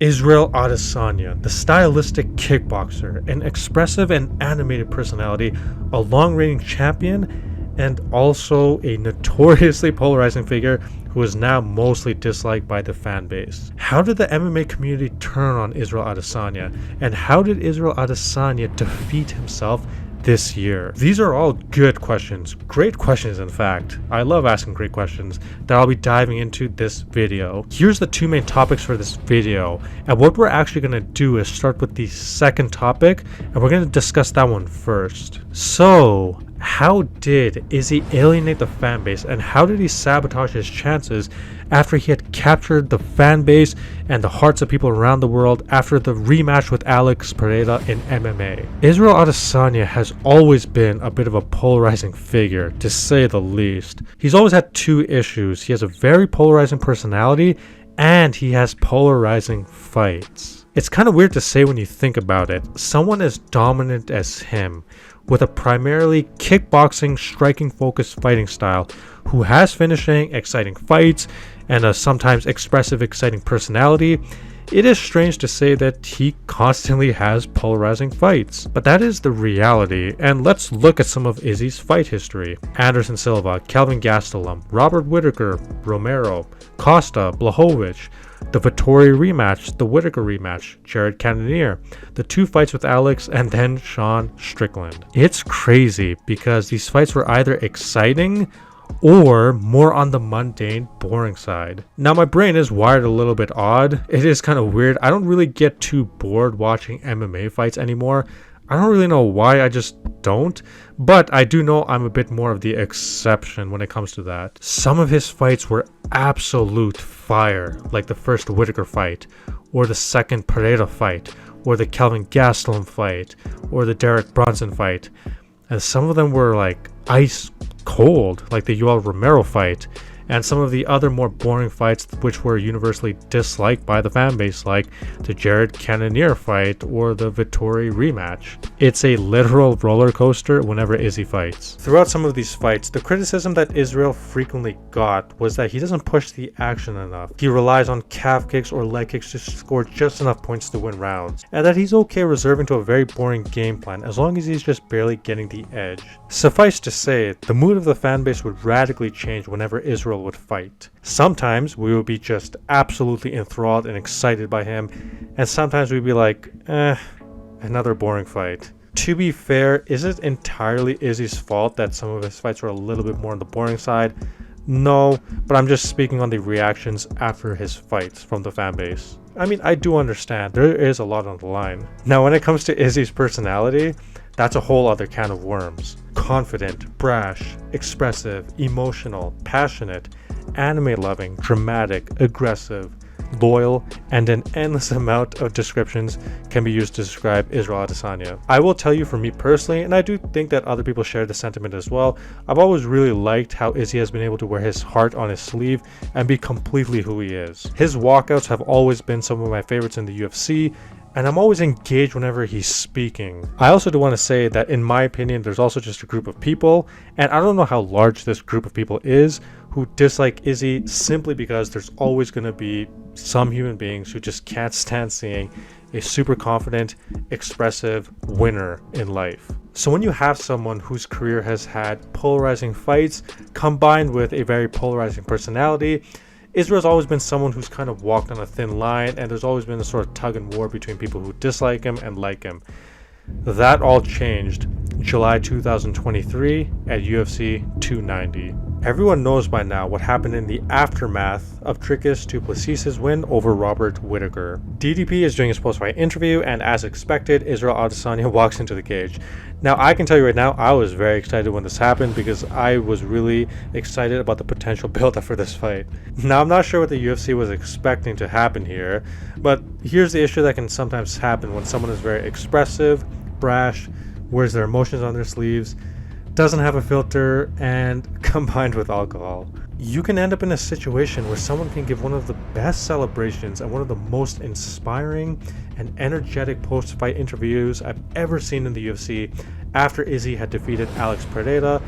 Israel Adesanya, the stylistic kickboxer, an expressive and animated personality, a long-reigning champion, and also a notoriously polarizing figure who is now mostly disliked by the fan base. How did the MMA community turn on Israel Adesanya, and how did Israel Adesanya defeat himself this year? These are all good questions, great questions in fact. I love asking great questions that I'll be diving into this video. Here's the two main topics for this video, and what we're actually going to do is start with the second topic, and we're going to discuss that one first. So, how did Izzy alienate the fan base, and how did he sabotage his chances after he had captured the fan base and the hearts of people around the world after the rematch with Alex Pereira in MMA? Israel Adesanya has always been a bit of a polarizing figure, to say the least. He's always had two issues. He has a very polarizing personality, and he has polarizing fights. It's kind of weird to say when you think about it. Someone as dominant as him, with a primarily kickboxing, striking-focused fighting style, who has finishing, exciting fights, and a sometimes expressive, exciting personality, it is strange to say that he constantly has polarizing fights. But that is the reality, and let's look at some of Izzy's fight history. Anderson Silva, Kelvin Gastelum, Robert Whittaker, Romero, Costa, Blachowicz, the Vettori rematch, the Whittaker rematch, Jared Cannonier, the two fights with Alex, and then Sean Strickland. It's crazy because these fights were either exciting or more on the mundane, boring side. Now, my brain is wired a little bit odd. It is kind of weird. I don't really get too bored watching MMA fights anymore. I don't really know why, I just don't, but I do know I'm a bit more of the exception when it comes to that. Some of his fights were absolute fire, like the first Whittaker fight, or the second Pereira fight, or the Kelvin Gastelum fight, or the Derek Brunson fight, and some of them were like ice cold, like the Yoel Romero fight, and some of the other more boring fights which were universally disliked by the fanbase, like the Jared Cannonier fight or the Vettori rematch. It's a literal roller coaster whenever Izzy fights. Throughout some of these fights, the criticism that Israel frequently got was that he doesn't push the action enough. He relies on calf kicks or leg kicks to score just enough points to win rounds, and that he's okay reserving to a very boring game plan as long as he's just barely getting the edge. Suffice to say, the mood of the fanbase would radically change whenever Israel would fight. Sometimes we would be just absolutely enthralled and excited by him, and sometimes we'd be like, another boring fight. To be fair, is it entirely Izzy's fault that some of his fights were a little bit more on the boring side? No, but I'm just speaking on the reactions after his fights from the fanbase. I mean, I do understand, there is a lot on the line. Now, when it comes to Izzy's personality, that's a whole other can of worms. Confident, brash, expressive, emotional, passionate, anime-loving, dramatic, aggressive, loyal, and an endless amount of descriptions can be used to describe Israel Adesanya. I will tell you, for me personally, and I do think that other people share the sentiment as well, I've always really liked how Izzy has been able to wear his heart on his sleeve and be completely who he is. His walkouts have always been some of my favorites in the UFC, and I'm always engaged whenever he's speaking. I also do want to say that in my opinion, there's also just a group of people, and I don't know how large this group of people is, who dislike Izzy simply because there's always going to be some human beings who just can't stand seeing a super confident, expressive winner in life. So when you have someone whose career has had polarizing fights combined with a very polarizing personality, Israel's always been someone who's kind of walked on a thin line, and there's always been a sort of tug and war between people who dislike him and like him. That all changed July 2023 at UFC 290. Everyone knows by now what happened in the aftermath of Dricus Du Plessis' win over Robert Whittaker. DDP is doing his post-fight interview, and as expected, Israel Adesanya walks into the cage. Now, I can tell you right now, I was very excited when this happened because I was really excited about the potential build-up for this fight. Now, I'm not sure what the UFC was expecting to happen here, but here's the issue that can sometimes happen when someone is very expressive, brash, wears their emotions on their sleeves, doesn't have a filter, and combined with alcohol. You can end up in a situation where someone can give one of the best celebrations and one of the most inspiring and energetic post-fight interviews I've ever seen in the UFC after Izzy had defeated Alex Pereira,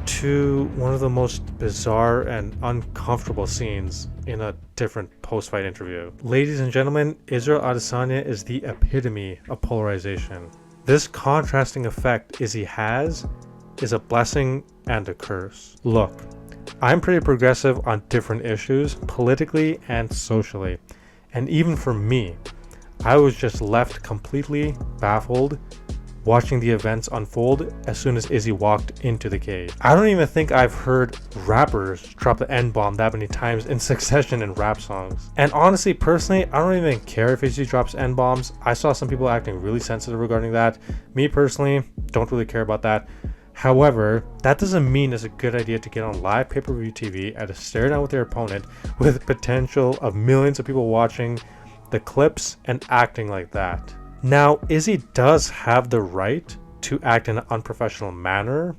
to one of the most bizarre and uncomfortable scenes in a different post-fight interview. Ladies and gentlemen, Israel Adesanya is the epitome of polarization. This contrasting effect Izzy has is a blessing and a curse. Look, I'm pretty progressive on different issues, politically and socially. And even for me, I was just left completely baffled watching the events unfold as soon as Izzy walked into the cage. I don't even think I've heard rappers drop the N-bomb that many times in succession in rap songs. And honestly, personally, I don't even care if Izzy drops N-bombs. I saw some people acting really sensitive regarding that. Me personally, don't really care about that. However, that doesn't mean it's a good idea to get on live pay-per-view TV and to stare down with their opponent with potential of millions of people watching the clips and acting like that. Now, Izzy does have the right to act in an unprofessional manner,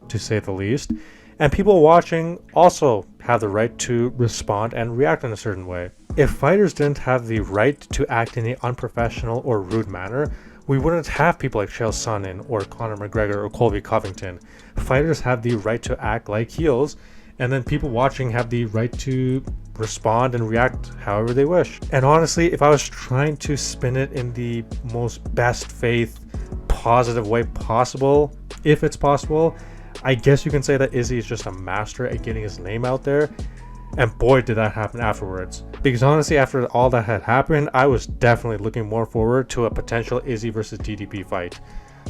to say the least, and people watching also have the right to respond and react in a certain way. If fighters didn't have the right to act in an unprofessional or rude manner, we wouldn't have people like Chael Sonnen or Conor McGregor or Colby Covington. Fighters have the right to act like heels, and then people watching have the right to respond and react however they wish. And honestly, if I was trying to spin it in the most best faith, positive way possible, if it's possible, I guess you can say that Izzy is just a master at getting his name out there. And boy, did that happen afterwards. Because honestly, after all that had happened, I was definitely looking more forward to a potential Izzy versus DDP fight.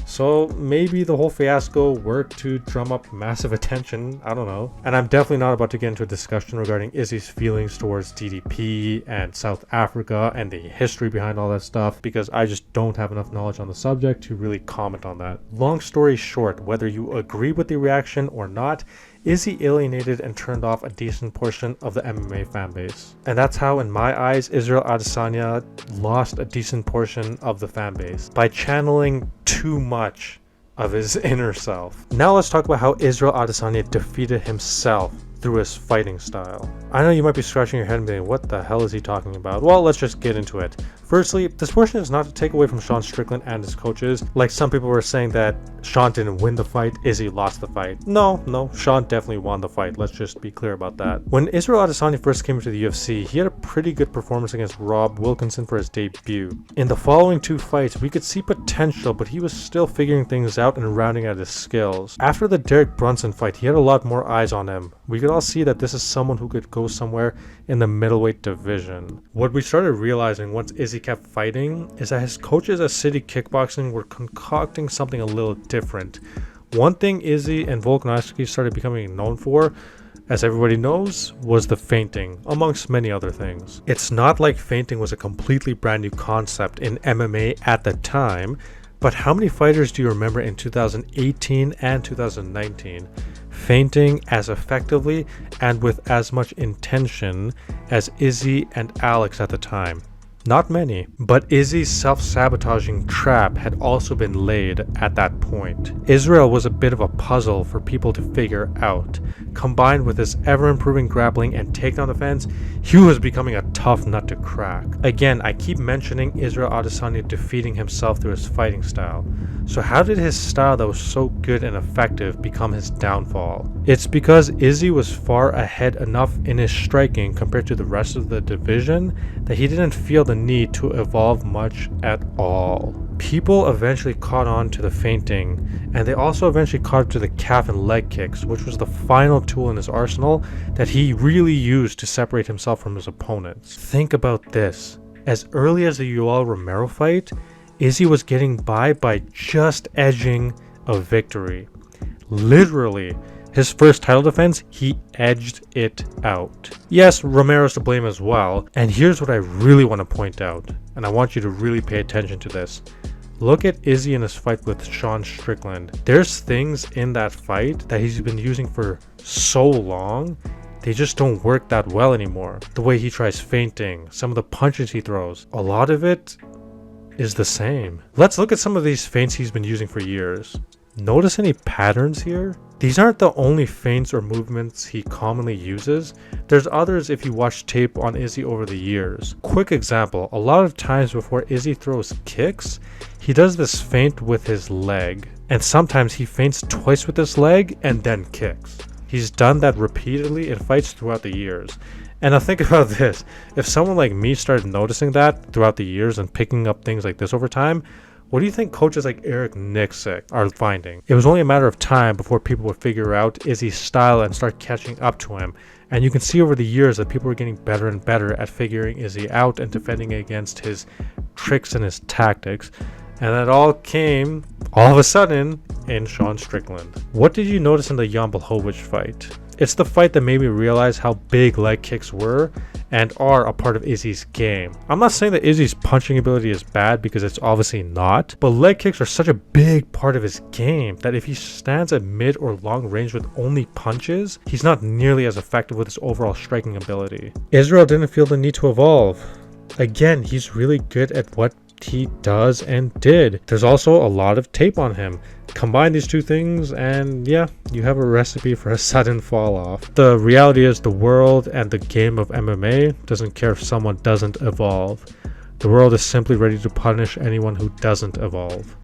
So maybe the whole fiasco worked to drum up massive attention, I don't know. And I'm definitely not about to get into a discussion regarding Izzy's feelings towards DDP and South Africa and the history behind all that stuff, because I just don't have enough knowledge on the subject to really comment on that. Long story short, whether you agree with the reaction or not, Izzy alienated and turned off a decent portion of the MMA fanbase. And that's how, in my eyes, Israel Adesanya lost a decent portion of the fanbase by channeling too much of his inner self. Now let's talk about how Israel Adesanya defeated himself through his fighting style. I know you might be scratching your head and being, what the hell is he talking about? Well, let's just get into it. Firstly, this portion is not to take away from Sean Strickland and his coaches. Like some people were saying that Sean didn't win the fight, Izzy lost the fight. No, Sean definitely won the fight. Let's just be clear about that. When Israel Adesanya first came into the UFC, he had a pretty good performance against Rob Wilkinson for his debut. In the following two fights, we could see potential, but he was still figuring things out and rounding out his skills. After the Derek Brunson fight, he had a lot more eyes on him. We could all see that this is someone who could go somewhere in the middleweight division. What we started realizing once Izzy kept fighting is that his coaches at City Kickboxing were concocting something a little different. One thing Izzy and Volkanovski started becoming known for, as everybody knows, was the feinting, amongst many other things. It's not like feinting was a completely brand new concept in MMA at the time, but how many fighters do you remember in 2018 and 2019 feinting as effectively and with as much intention as Izzy and Alex at the time? Not many, but Izzy's self-sabotaging trap had also been laid at that point. Israel was a bit of a puzzle for people to figure out. Combined with his ever-improving grappling and takedown defense, he was becoming a tough nut to crack. Again, I keep mentioning Israel Adesanya defeating himself through his fighting style. So how did his style that was so good and effective become his downfall? It's because Izzy was far ahead enough in his striking compared to the rest of the division that he didn't feel the need to evolve much at all. People eventually caught on to the feinting, and they also eventually caught up to the calf and leg kicks, which was the final tool in his arsenal that he really used to separate himself from his opponents. Think about this. As early as the Yoel Romero fight, Izzy was getting by just edging a victory. Literally, his first title defense, he edged it out. Yes, Romero's to blame as well, and here's what I really want to point out, and I want you to really pay attention to this. Look at Izzy in his fight with Sean Strickland. There's things in that fight that he's been using for so long, they just don't work that well anymore. The way he tries feinting, some of the punches he throws, a lot of it is the same. Let's look at some of these feints he's been using for years. Notice any patterns here? These aren't the only feints or movements he commonly uses. There's others if you watch tape on Izzy over the years. Quick example, a lot of times before Izzy throws kicks, he does this feint with his leg. And sometimes he feints twice with his leg and then kicks. He's done that repeatedly in fights throughout the years. And now think about this. If someone like me started noticing that throughout the years and picking up things like this over time, what do you think coaches like Eric Nixick are finding? It was only a matter of time before people would figure out Izzy's style and start catching up to him. And you can see over the years that people were getting better and better at figuring Izzy out and defending against his tricks and his tactics. And that all came, all of a sudden, in Sean Strickland. What did you notice in the Jan Blachowicz fight? It's the fight that made me realize how big leg kicks were and are a part of Izzy's game. I'm not saying that Izzy's punching ability is bad, because it's obviously not, but leg kicks are such a big part of his game that if he stands at mid or long range with only punches, he's not nearly as effective with his overall striking ability. Israel didn't feel the need to evolve. Again, he's really good at what he does and did. There's also a lot of tape on him. Combine these two things and yeah, you have a recipe for a sudden fall off. The reality is the world and the game of MMA doesn't care if someone doesn't evolve. The world is simply ready to punish anyone who doesn't evolve.